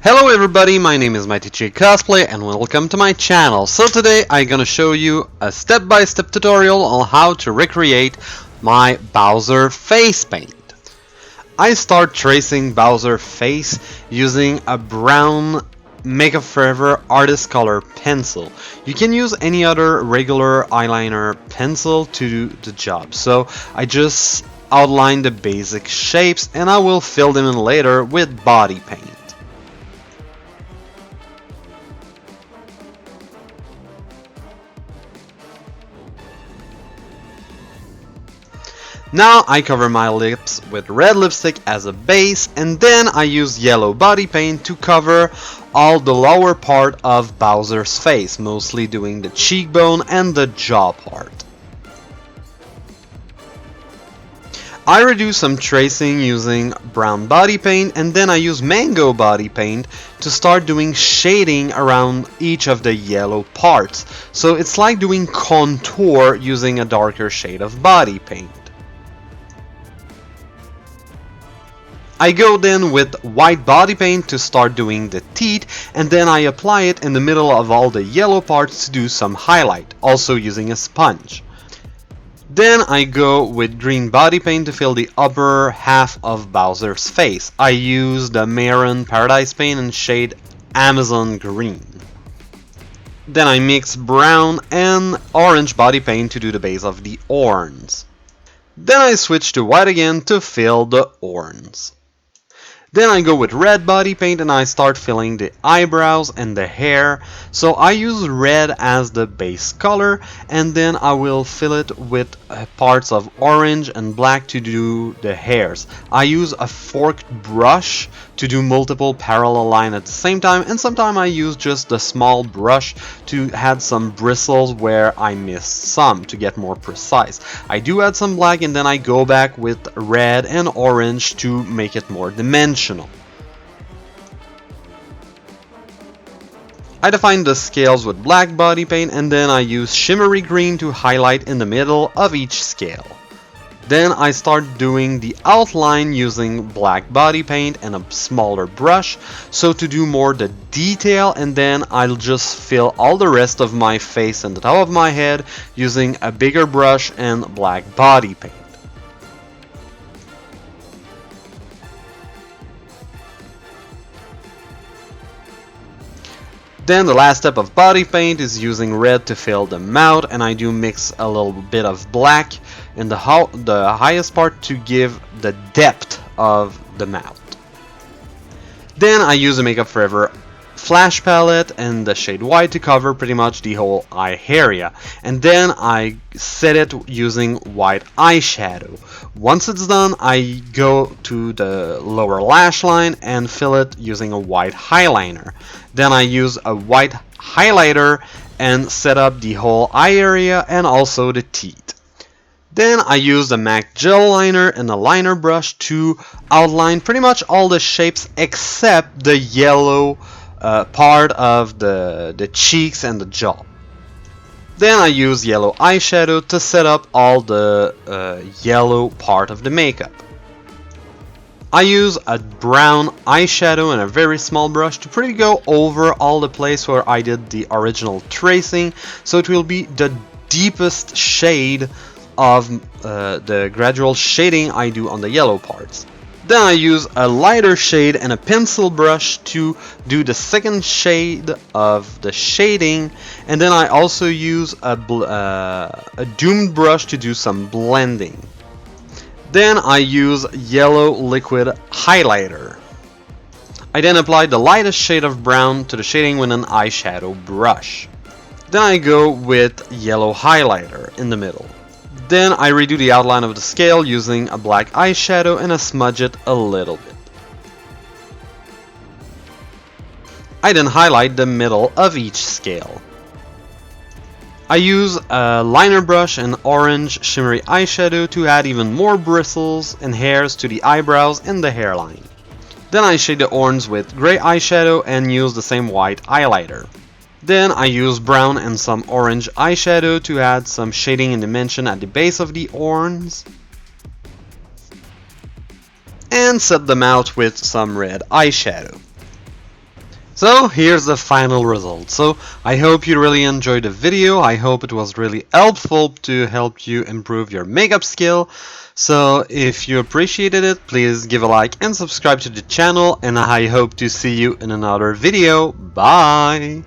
Hello everybody, my name is Cosplay and welcome to my channel. So today I'm gonna show you a step-by-step tutorial on how to recreate my Bowser face paint. I start tracing Bowser face using a brown Makeup Forever Artist Color pencil. You can use any other regular eyeliner pencil to do the job. So I just outline the basic shapes and I will fill them in later with body paint. Now I cover my lips with red lipstick as a base, and then I use yellow body paint to cover all the lower part of Bowser's face, mostly doing the cheekbone and the jaw part. I redo some tracing using brown body paint, and then I use mango body paint to start doing shading around each of the yellow parts. So it's like doing contour using a darker shade of body paint. I go then with white body paint to start doing the teeth, and then I apply it in the middle of all the yellow parts to do some highlight, also using a sponge. Then I go with green body paint to fill the upper half of Bowser's face. I use the Maroon Paradise paint in shade Amazon Green. Then I mix brown and orange body paint to do the base of the horns. Then I switch to white again to fill the horns. Then I go with red body paint and I start filling the eyebrows and the hair. So I use red as the base color, and then I will fill it with parts of orange and black to do the hairs. I use a forked brush to do multiple parallel lines at the same time, and sometimes I use just a small brush to add some bristles where I missed some to get more precise. I do add some black and then I go back with red and orange to make it more dimensional. I define the scales with black body paint, and then I use shimmery green to highlight in the middle of each scale. Then I start doing the outline using black body paint and a smaller brush, so to do more the detail, and then I'll just fill all the rest of my face and the top of my head using a bigger brush and black body paint. Then the last step of body paint is using red to fill the mouth, and I do mix a little bit of black in the highest part to give the depth of the mouth. Then I use a Makeup Forever flash palette and the shade white to cover pretty much the whole eye area, and then I set it using white eyeshadow. Once it's done, I go to the lower lash line and fill it using a white eyeliner. Then I use a white highlighter and set up the whole eye area and also the teeth. Then I use the MAC gel liner and a liner brush to outline pretty much all the shapes except the yellow part of the cheeks and the jaw. Then I use yellow eyeshadow to set up all the yellow part of the makeup. I use a brown eyeshadow and a very small brush to pretty go over all the place where I did the original tracing, so it will be the deepest shade of the gradual shading I do on the yellow parts. Then I use a lighter shade and a pencil brush to do the second shade of the shading, and then I also use a doomed brush to do some blending. Then I use yellow liquid highlighter. I then apply the lightest shade of brown to the shading with an eyeshadow brush. Then I go with yellow highlighter in the middle. Then I redo the outline of the scale using a black eyeshadow and I smudge it a little bit. I then highlight the middle of each scale. I use a liner brush and orange shimmery eyeshadow to add even more bristles and hairs to the eyebrows and the hairline. Then I shade the horns with grey eyeshadow and use the same white highlighter. Then I use brown and some orange eyeshadow to add some shading and dimension at the base of the horns. And set them out with some red eyeshadow. So here's the final result. So I hope you really enjoyed the video. I hope it was really helpful to help you improve your makeup skill. So if you appreciated it, please give a like and subscribe to the channel, and I hope to see you in another video. Bye!